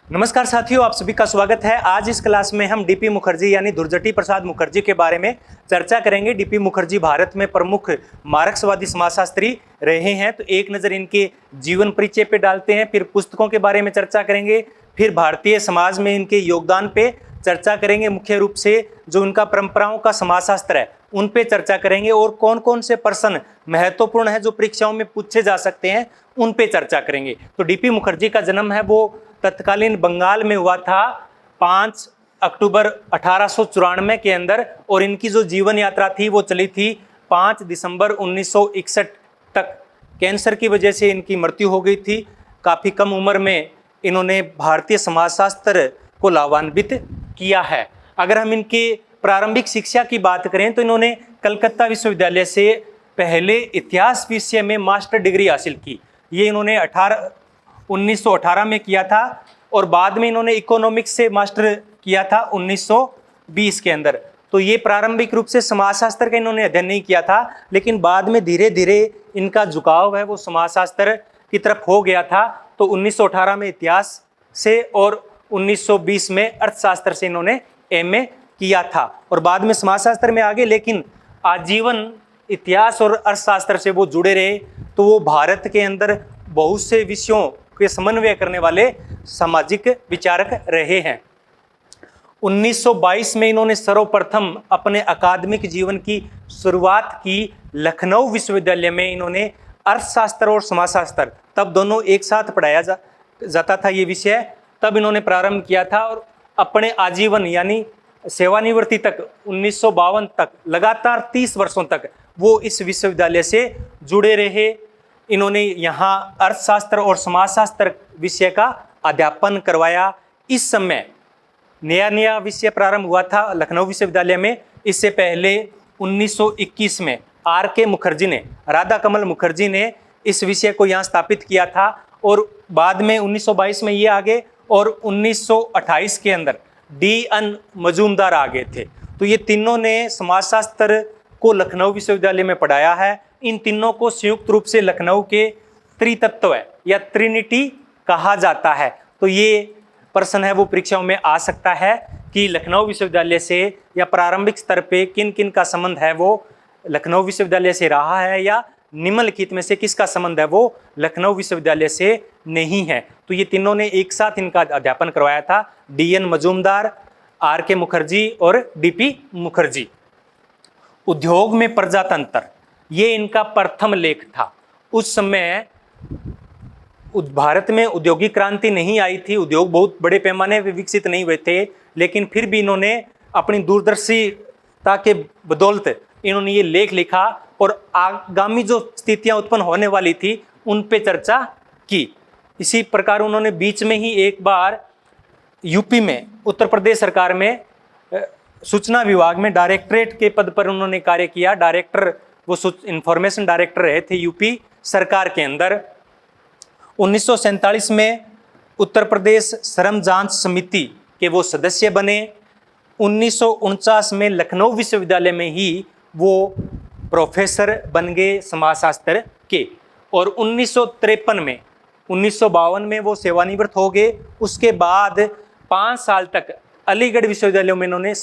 नमस्कार साथियों, आप सभी का स्वागत है। आज इस क्लास में हम डीपी मुखर्जी यानी दुर्जटी प्रसाद मुखर्जी के बारे में चर्चा करेंगे। डीपी मुखर्जी भारत में प्रमुख मार्क्सवादी समाजशास्त्री रहे हैं, तो एक नज़र इनके जीवन परिचय पे डालते हैं, फिर पुस्तकों के बारे में चर्चा करेंगे, फिर भारतीय समाज में इनके योगदान पे चर्चा करेंगे। मुख्य रूप से जो इनका परंपराओं का समाजशास्त्र है उन पे चर्चा करेंगे, और कौन कौन से प्रश्न महत्वपूर्ण है जो परीक्षाओं में पूछे जा सकते हैं उन पे चर्चा करेंगे। तो डीपी मुखर्जी का जन्म है वो तत्कालीन बंगाल में हुआ था 5 अक्टूबर 1894 के अंदर, और इनकी जो जीवन यात्रा थी वो चली थी 5 दिसंबर 1961 तक। कैंसर की वजह से इनकी मृत्यु हो गई थी। काफ़ी कम उम्र में इन्होंने भारतीय समाजशास्त्र को लाभान्वित किया है। अगर हम इनके प्रारंभिक शिक्षा की बात करें तो इन्होंने कलकत्ता विश्वविद्यालय से पहले इतिहास विषय में मास्टर डिग्री हासिल की। ये इन्होंने 1918 में किया था, और बाद में इन्होंने इकोनॉमिक्स से मास्टर किया था 1920 के अंदर। तो ये प्रारंभिक रूप से समाजशास्त्र का इन्होंने अध्ययन नहीं किया था, लेकिन बाद में धीरे धीरे इनका झुकाव है वो समाजशास्त्र की तरफ हो गया था। तो 1918 में इतिहास से और 1920 में अर्थशास्त्र से इन्होंने एमए किया था, और बाद में समाजशास्त्र में आगे, लेकिन आजीवन इतिहास और अर्थशास्त्र से वो जुड़े रहे। तो वो भारत के अंदर बहुत से विषयों के समन्वय करने वाले सामाजिक विचारक रहे हैं। 1922 में इन्होंने सर्वप्रथम अपने अकादमिक जीवन की शुरुआत की लखनऊ विश्वविद्यालय में। इन्होंने अर्थशास्त्र और समाजशास्त्र, तब दोनों एक साथ पढ़ाया जाता था ये विषय, तब इन्होंने प्रारंभ किया था, और अपने आजीवन यानी सेवानिवृत्ति तक 1952 तक लगातार 30 वर्षों तक वो इस विश्वविद्यालय से जुड़े रहे। इन्होंने यहाँ अर्थशास्त्र और समाजशास्त्र विषय का अध्यापन करवाया। इस समय नया विषय प्रारंभ हुआ था लखनऊ विश्वविद्यालय में। इससे पहले 1921 में आर.के. मुखर्जी ने, राधा कमल मुखर्जी ने इस विषय को यहाँ स्थापित किया था, और बाद में 1922 में ये आ गए, और 1928 के अंदर डी.एन. मजूमदार आ गए थे। तो ये तीनों ने समाजशास्त्र को लखनऊ विश्वविद्यालय में पढ़ाया है। इन तीनों को संयुक्त रूप से लखनऊ के त्रितत्व या ट्रिनिटी कहा जाता है। तो ये प्रश्न है वो परीक्षाओं में आ सकता है कि लखनऊ विश्वविद्यालय से या प्रारंभिक स्तर पे किन किन का संबंध है वो लखनऊ विश्वविद्यालय से रहा है, या निम्नलिखित में से किसका संबंध है वो लखनऊ विश्वविद्यालय से नहीं है। तो ये तीनों ने एक साथ इनका अध्यापन करवाया था, डी.एन. मजूमदार, आर.के. मुखर्जी और डी.पी. मुखर्जी। उद्योग में प्रजातंत्र, ये इनका प्रथम लेख था। उस समय भारत में औद्योगिक क्रांति नहीं आई थी, उद्योग बहुत बड़े पैमाने पर विकसित नहीं हुए थे, लेकिन फिर भी इन्होंने अपनी दूरदर्शिता के बदौलत इन्होंने ये लेख लिखा, और आगामी जो स्थितियां उत्पन्न होने वाली थी उन पे चर्चा की। इसी प्रकार उन्होंने बीच में ही एक बार यूपी में, उत्तर प्रदेश सरकार में सूचना विभाग में डायरेक्टरेट के पद पर उन्होंने कार्य किया। डायरेक्टर, वो इंफॉर्मेशन डायरेक्टर रहे थे यूपी सरकार के अंदर। 1947 में उत्तर प्रदेश श्रम जांच समिति के वो सदस्य बने। 1949 में लखनऊ विश्वविद्यालय में ही वो प्रोफेसर बन गए समाजशास्त्र के, और 1952 में वो सेवानिवृत्त हो गए। उसके बाद 5 साल तक अलीगढ़ विश्वविद्यालय में इन्होंने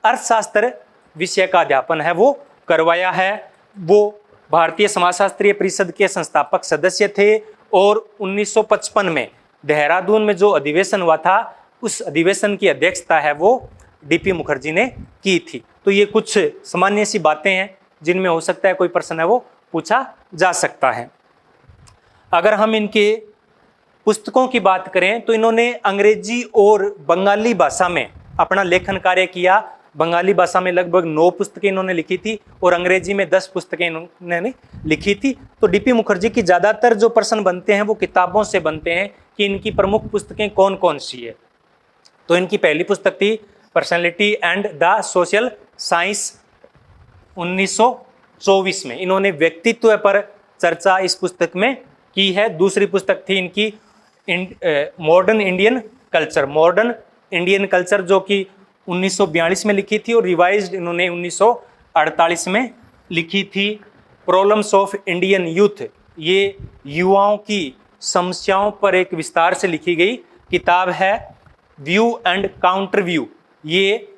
अर्थशास्त्र विषय का अध्यापन है वो करवाया है। वो भारतीय समाजशास्त्रीय परिषद के संस्थापक सदस्य थे, और 1955 में देहरादून में जो अधिवेशन हुआ था उस अधिवेशन की अध्यक्षता है वो डी.पी. मुखर्जी ने की थी। तो ये कुछ सामान्य सी बातें हैं जिनमें हो सकता है कोई प्रश्न है वो पूछा जा सकता है। अगर हम इनके पुस्तकों की बात करें तो इन्होंने अंग्रेजी और बंगाली भाषा में अपना लेखन कार्य किया। बंगाली भाषा में लगभग 9 पुस्तकें इन्होंने लिखी थी, और अंग्रेजी में 10 पुस्तकें इन्होंने लिखी थी। तो डी.पी. मुखर्जी की ज़्यादातर जो प्रश्न बनते हैं वो किताबों से बनते हैं कि इनकी प्रमुख पुस्तकें कौन कौन सी है। तो इनकी पहली पुस्तक थी personality and the social science, 1924 में इन्होंने व्यक्तित्व पर चर्चा इस पुस्तक में की है। दूसरी पुस्तक थी इनकी मॉडर्न इंडियन कल्चर, जो कि 1942 में लिखी थी, और रिवाइज्ड इन्होंने 1948 में लिखी थी। प्रॉब्लम्स ऑफ इंडियन यूथ, ये युवाओं की समस्याओं पर एक विस्तार से लिखी गई किताब है व्यू एंड काउंटर व्यू, ये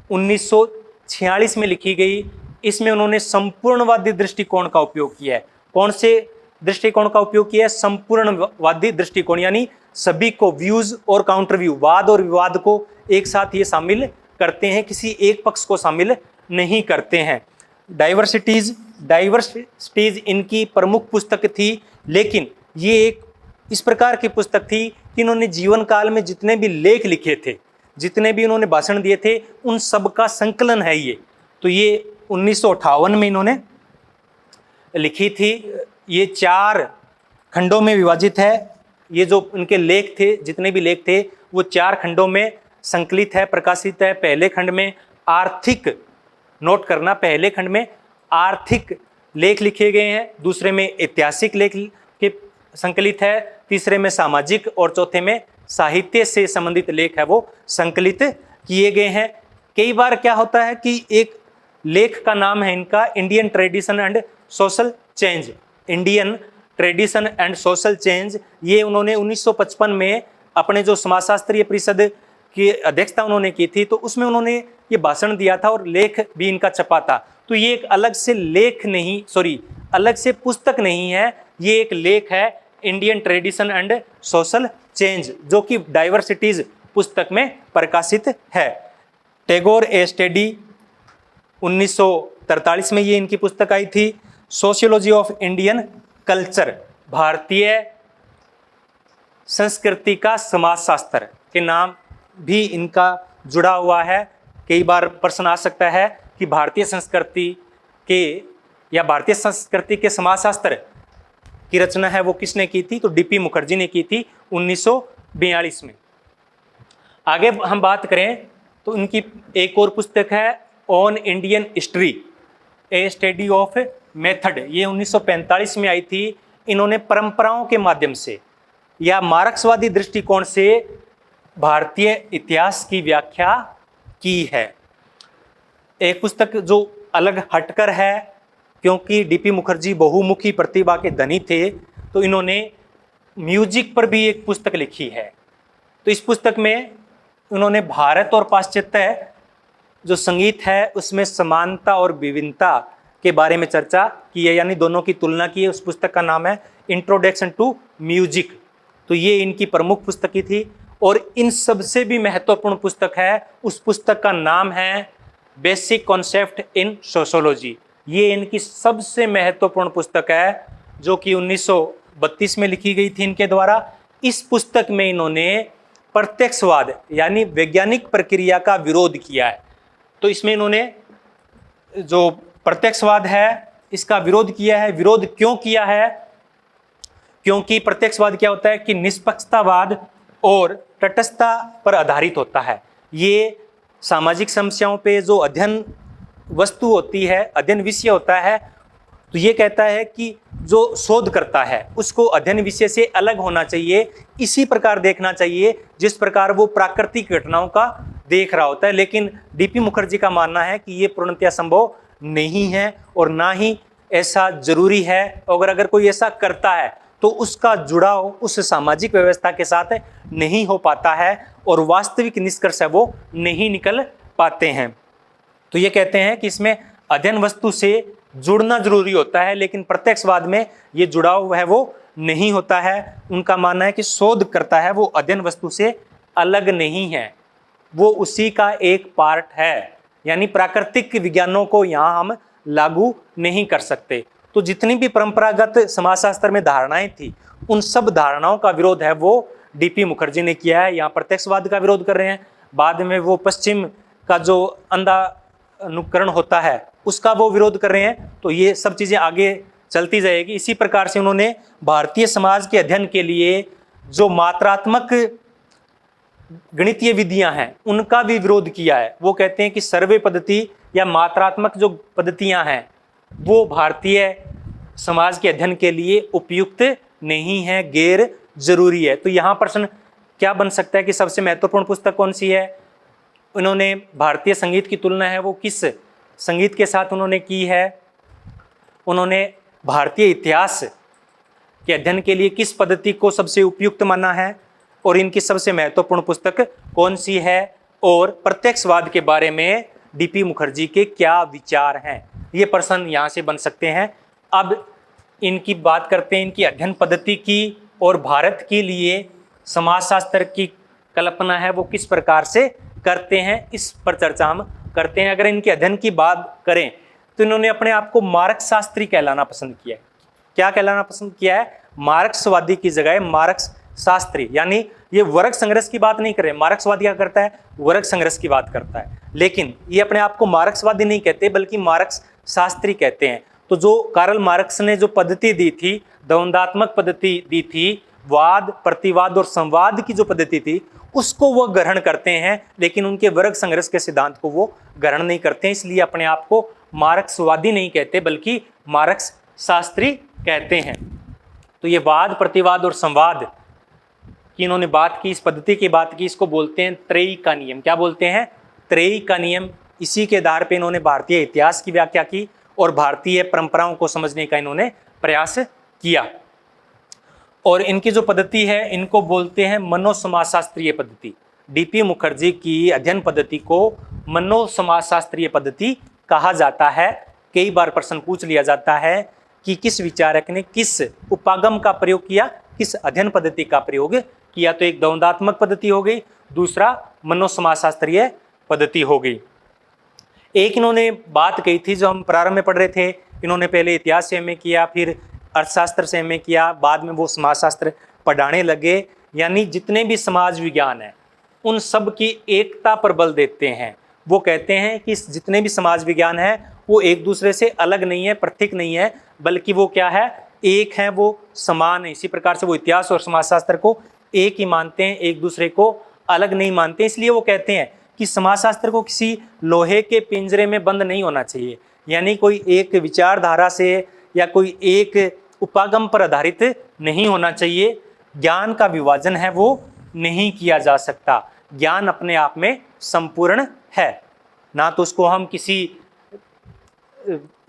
1946 में लिखी गई। इसमें उन्होंने संपूर्णवादी दृष्टिकोण का उपयोग किया है। कौन से दृष्टिकोण का उपयोग किया है? संपूर्णवादी दृष्टिकोण, यानी सभी को, व्यूज और काउंटर व्यू, वाद और विवाद को एक साथ ये शामिल करते हैं, किसी एक पक्ष को शामिल नहीं करते हैं। डाइवर्सिटीज इनकी प्रमुख पुस्तक थी, लेकिन ये एक इस प्रकार की पुस्तक थी कि इन्होंने जीवन काल में जितने भी लेख लिखे थे, जितने भी उन्होंने भाषण दिए थे, उन सब का संकलन है ये। तो ये 1958 में इन्होंने लिखी थी। ये 4 खंडों में विभाजित है। ये जो उनके लेख थे, जितने भी लेख थे, वो 4 खंडों में संकलित है, प्रकाशित है। पहले खंड में आर्थिक, नोट करना, पहले खंड में आर्थिक लेख लिखे गए हैं, दूसरे में ऐतिहासिक लेख के संकलित है, तीसरे में सामाजिक और चौथे में साहित्य से संबंधित लेख है वो संकलित किए गए हैं। कई बार क्या होता है कि एक लेख का नाम है इनका Indian tradition and social change, Indian tradition and social change. ये उन्होंने 1955 में अपने जो समाजशास्त्रीय परिषद की अध्यक्षता उन्होंने की थी, तो उसमें उन्होंने ये भाषण दिया था और लेख भी इनका छपा था। तो ये एक अलग से लेख नहीं, अलग से पुस्तक नहीं है, ये एक लेख है Indian tradition and social change, जो कि डाइवर्सिटीज पुस्तक में प्रकाशित है। टैगोर ए स्टडी 1943 में ये इनकी पुस्तक आई थी। सोशियोलॉजी ऑफ इंडियन कल्चर, भारतीय संस्कृति का समाजशास्त्र के नाम भी इनका जुड़ा हुआ है। कई बार प्रश्न आ सकता है कि भारतीय संस्कृति के समाजशास्त्र की रचना है वो किसने की थी? तो डीपी मुखर्जी ने की थी 1942 में। आगे हम बात करें तो इनकी एक और पुस्तक है on Indian history, A study of method, ये 1945 में आई थी। इन्होंने परंपराओं के माध्यम से या मार्क्सवादी दृष्टिकोण से भारतीय इतिहास की व्याख्या की है। एक पुस्तक जो अलग हटकर है, क्योंकि डीपी मुखर्जी बहुमुखी प्रतिभा के धनी थे, तो इन्होंने म्यूजिक पर भी एक पुस्तक लिखी है। तो इस पुस्तक में उन्होंने भारत और पाश्चात्य जो संगीत है उसमें समानता और विभिन्नता के बारे में चर्चा की है, यानी दोनों की तुलना की है। उस पुस्तक का नाम है इंट्रोडक्शन टू म्यूजिक। तो ये इनकी प्रमुख पुस्तक की थी। और इन सबसे भी महत्वपूर्ण पुस्तक है, उस पुस्तक का नाम है बेसिक कॉन्सेप्ट इन सोशियोलॉजी। ये इनकी सबसे महत्वपूर्ण पुस्तक है, जो कि 1932 में लिखी गई थी इनके द्वारा। इस पुस्तक में इन्होंने प्रत्यक्षवाद यानी वैज्ञानिक प्रक्रिया का विरोध किया है। तो इसमें इन्होंने जो प्रत्यक्षवाद है इसका विरोध किया है। विरोध क्यों किया है? क्योंकि प्रत्यक्षवाद क्या होता है कि निष्पक्षतावाद और तटस्थता पर आधारित होता है। ये सामाजिक समस्याओं पे जो अध्ययन वस्तु होती है, अध्ययन विषय होता है, तो ये कहता है कि जो शोध करता है उसको अध्ययन विषय से अलग होना चाहिए, इसी प्रकार देखना चाहिए जिस प्रकार वो प्राकृतिक घटनाओं का देख रहा होता है। लेकिन डीपी मुखर्जी का मानना है कि ये पूर्णतया संभव नहीं है और ना ही ऐसा जरूरी है। अगर कोई ऐसा करता है तो उसका जुड़ाव उस सामाजिक व्यवस्था के साथ नहीं हो पाता है और वास्तविक निष्कर्ष है वो नहीं निकल पाते हैं। तो ये कहते हैं कि इसमें अध्ययन वस्तु से जुड़ना जरूरी होता है, लेकिन प्रत्यक्षवाद में ये जुड़ाव है वो नहीं होता है। उनका मानना है कि शोध करता है वो अध्ययन वस्तु से अलग नहीं है, वो उसी का एक पार्ट है, यानी प्राकृतिक विज्ञानों को यहाँ हम लागू नहीं कर सकते। तो जितनी भी परंपरागत समाजशास्त्र में धारणाएं थी, उन सब धारणाओं का विरोध है वो डीपी मुखर्जी ने किया है। यहाँ प्रत्यक्षवाद का विरोध कर रहे हैं, बाद में वो पश्चिम का जो अंधा अनुकरण होता है उसका वो विरोध कर रहे हैं। तो ये सब चीज़ें आगे चलती जाएगी। इसी प्रकार से उन्होंने भारतीय समाज के अध्ययन के लिए जो मात्रात्मक गणितीय विधियां हैं उनका भी विरोध किया है। वो कहते हैं कि सर्वे पद्धति या मात्रात्मक जो पद्धतियां हैं वो भारतीय समाज के अध्ययन के लिए उपयुक्त नहीं है, गैर जरूरी है। तो यहाँ प्रश्न क्या बन सकता है कि सबसे महत्वपूर्ण पुस्तक कौन सी है? उन्होंने भारतीय संगीत की तुलना है वो किस संगीत के साथ उन्होंने की है? उन्होंने भारतीय इतिहास के अध्ययन के लिए किस पद्धति को सबसे उपयुक्त माना है? और इनकी सबसे महत्वपूर्ण पुस्तक कौन सी है, और प्रत्यक्षवाद के बारे में डीपी मुखर्जी के क्या विचार हैं। ये प्रश्न यहाँ से बन सकते हैं। अब इनकी बात करते हैं इनकी अध्ययन पद्धति की, और भारत के लिए समाजशास्त्र की कल्पना है वो किस प्रकार से करते हैं, इस पर चर्चा हम करते हैं। अगर इनके अध्ययन की बात करें तो इन्होंने अपने आप को मार्क्स शास्त्री कहलाना पसंद किया है। क्या कहलाना पसंद किया है? मार्क्सवादी की जगह मार्क्स शास्त्री, यानी ये वर्ग संघर्ष की बात नहीं कर रहे। मार्क्सवादी क्या करता है? वर्ग संघर्ष की बात करता है, लेकिन ये अपने आप को मार्क्सवादी नहीं कहते बल्कि मार्क्स शास्त्री कहते हैं। तो जो कार्ल मार्क्स ने जो पद्धति दी थी, द्वंद्वात्मक पद्धति दी थी, वाद प्रतिवाद और संवाद की जो पद्धति थी, उसको वो ग्रहण करते हैं, लेकिन उनके वर्ग संघर्ष के सिद्धांत को वो ग्रहण नहीं करते हैं। इसलिए अपने आप को मार्क्सवादी नहीं कहते बल्कि मार्क्स शास्त्री कहते हैं। तो ये वाद प्रतिवाद और संवाद की इन्होंने बात की, इस पद्धति की बात की, इसको बोलते हैं त्रयी का नियम। क्या बोलते हैं? त्रयी का नियम। इसी के आधार पे इन्होंने भारतीय इतिहास की व्याख्या की और भारतीय परंपराओं को समझने का इन्होंने प्रयास किया। और इनकी जो पद्धति है इनको बोलते हैं मनोसमाजशास्त्रीय पद्धति। डीपी मुखर्जी की अध्ययन पद्धति को मनोसमाजशास्त्रीय पद्धति कहा जाता है। कई बार प्रश्न पूछ लिया जाता है कि किस विचारक ने किस उपागम का प्रयोग किया, किस अध्ययन पद्धति का प्रयोग किया। तो एक द्वंद्वात्मक पद्धति हो गई, दूसरा मनोसमाजशास्त्रीय पद्धति हो गई। एक इन्होंने बात कही थी जो हम प्रारंभ में पढ़ रहे थे, इन्होंने पहले इतिहास से एमए किया, फिर अर्थशास्त्र से एमए किया, बाद में वो समाजशास्त्र पढ़ाने लगे। यानी जितने भी समाज विज्ञान है उन सब की एकता पर बल देते हैं। वो कहते हैं कि जितने भी समाज विज्ञान है वो एक दूसरे से अलग नहीं है, पृथक नहीं है, बल्कि वो क्या है? एक है, वो समान है। इसी प्रकार से वो इतिहास और समाजशास्त्र को एक ही मानते हैं, एक दूसरे को अलग नहीं मानते। इसलिए वो कहते हैं कि समाजशास्त्र को किसी लोहे के पिंजरे में बंद नहीं होना चाहिए, यानी कोई एक विचारधारा से या कोई एक उपागम पर आधारित नहीं होना चाहिए। ज्ञान का विभाजन है वो नहीं किया जा सकता। ज्ञान अपने आप में संपूर्ण है, ना तो उसको हम किसी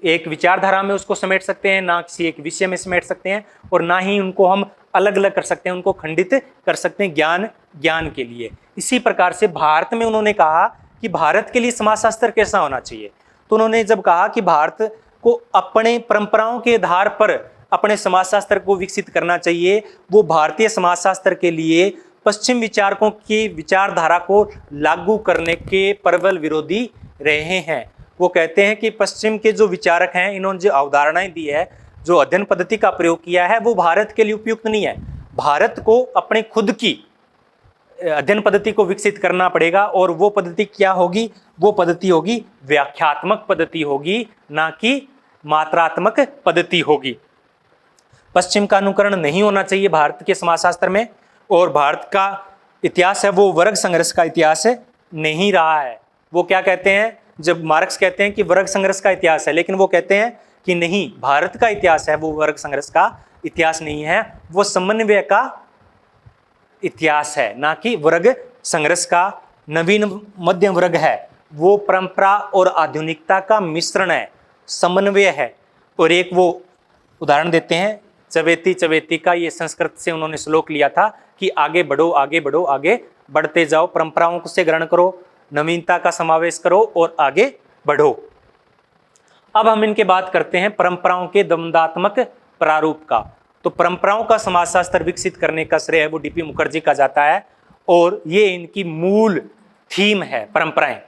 एक विचारधारा में उसको समेट सकते हैं, ना किसी एक विषय में समेट सकते हैं, और ना ही उनको हम अलग अलग कर सकते हैं, उनको खंडित कर सकते हैं ज्ञान के लिए। इसी प्रकार से भारत में उन्होंने कहा कि भारत के लिए समाजशास्त्र कैसा होना चाहिए। तो उन्होंने जब कहा कि भारत को अपने परंपराओं के आधार पर अपने समाजशास्त्र को विकसित करना चाहिए, वो भारतीय समाजशास्त्र के लिए पश्चिम विचारकों की विचारधारा को लागू करने के प्रबल विरोधी रहे हैं। वो कहते हैं कि पश्चिम के जो विचारक हैं, इन्होंने जो अवधारणाएं दी है, जो अध्ययन पद्धति का प्रयोग किया है, वो भारत के लिए उपयुक्त नहीं है। भारत को अपने खुद की अध्ययन पद्धति को विकसित करना पड़ेगा, और वो पद्धति क्या होगी? वो पद्धति होगी व्याख्यात्मक पद्धति होगी, ना कि मात्रात्मक पद्धति होगी। पश्चिम का अनुकरण नहीं होना चाहिए भारत के समाजशास्त्र में, और भारत का इतिहास है वो वर्ग संघर्ष का इतिहास नहीं रहा है। वो क्या कहते हैं? जब मार्क्स कहते हैं कि वर्ग संघर्ष का इतिहास है, लेकिन वो कहते हैं कि नहीं, भारत का इतिहास है वो वर्ग संघर्ष का इतिहास नहीं है, वो समन्वय का इतिहास है, ना कि वर्ग संघर्ष का। नवीन मध्यम वर्ग है वो परंपरा और आधुनिकता का मिश्रण है, समन्वय है। और एक वो उदाहरण देते हैं चवेती चवेती का, ये संस्कृत से उन्होंने श्लोक लिया था कि आगे बढ़ो आगे बढ़ो, आगे बढ़ते जाओ, परंपराओं से ग्रहण करो, नवीनता का समावेश करो और आगे बढ़ो। अब हम इनके बात करते हैं परंपराओं के द्वंद्वात्मक प्रारूप का। तो परंपराओं का समाजशास्त्र विकसित करने का श्रेय वो डीपी मुखर्जी का जाता है, और ये इनकी मूल थीम है, परंपराएं।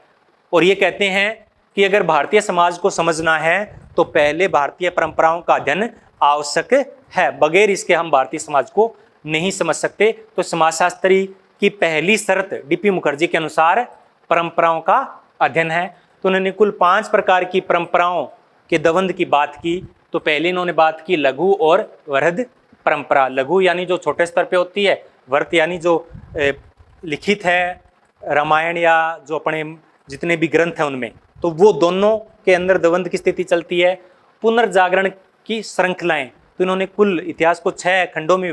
और ये कहते हैं कि अगर भारतीय समाज को समझना है तो पहले भारतीय परंपराओं का अध्ययन आवश्यक है, बगैर इसके हम भारतीय समाज को नहीं समझ सकते। तो समाजशास्त्री की पहली शर्त डीपी मुखर्जी के अनुसार परंपराओं का अध्ययन है। तो उन्होंने कुल 5 प्रकार की परंपराओं के द्वंद्व की बात की। तो पहले इन्होंने बात की लघु और वृहद परंपरा। लघु यानी जो छोटे स्तर पे होती है, वृहद यानी जो लिखित है, रामायण या जो अपने जितने भी ग्रंथ हैं उनमें, तो वो दोनों के अंदर द्वंद्व की स्थिति चलती है। पुनर्जागरण की श्रृंखलाएं, तो इन्होंने कुल इतिहास को 6 खंडों में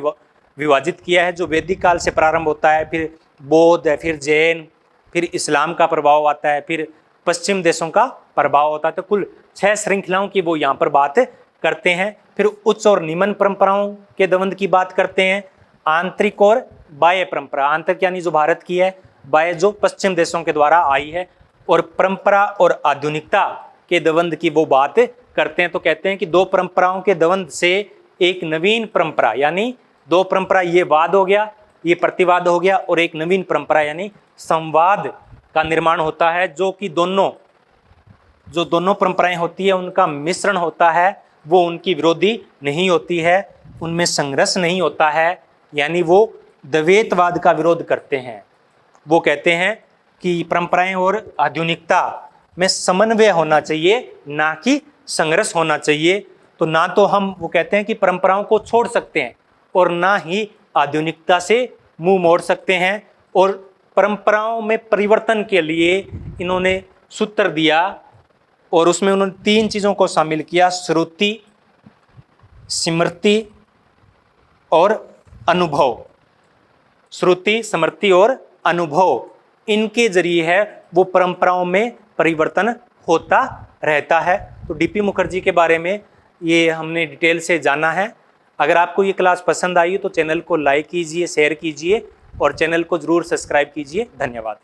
विभाजित किया है, जो वैदिक काल से प्रारंभ होता है, फिर बौद्ध है, फिर जैन, फिर इस्लाम का प्रभाव आता है, फिर पश्चिम देशों का प्रभाव होता है। तो कुल 6 श्रृंखलाओं की वो यहाँ पर बात करते हैं। फिर उच्च और निम्न परंपराओं के द्वंद्व की बात करते हैं। आंतरिक और बाह्य परंपरा। आंतरिक यानी जो भारत की है, बाह्य जो पश्चिम देशों के द्वारा आई है। और परंपरा और आधुनिकता के द्वंद की वो बात करते हैं, तो कहते हैं कि दो परंपराओं के द्वंद से एक नवीन परंपरा, यानी दो परंपरा, ये वाद हो गया, ये प्रतिवाद हो गया, और एक नवीन परंपरा यानी संवाद का निर्माण होता है, जो कि दोनों परंपराएं होती है उनका मिश्रण होता है। वो उनकी विरोधी नहीं होती है, उनमें संघर्ष नहीं होता है, यानी वो द्वैतवाद का विरोध करते हैं। वो कहते हैं कि परंपराएं और आधुनिकता में समन्वय होना चाहिए, ना कि संघर्ष होना चाहिए। तो ना तो हम, वो कहते हैं कि परंपराओं को छोड़ सकते हैं और ना ही आधुनिकता से मुंह मोड़ सकते हैं। और परंपराओं में परिवर्तन के लिए इन्होंने सूत्र दिया, और उसमें उन्होंने 3 चीज़ों को शामिल किया: श्रुति, स्मृति और अनुभव। श्रुति, स्मृति और अनुभव, इनके जरिए है वो परंपराओं में परिवर्तन होता रहता है। तो डीपी मुखर्जी के बारे में ये हमने डिटेल से जाना है। अगर आपको ये क्लास पसंद आई तो चैनल को लाइक कीजिए, शेयर कीजिए और चैनल को ज़रूर सब्सक्राइब कीजिए। धन्यवाद।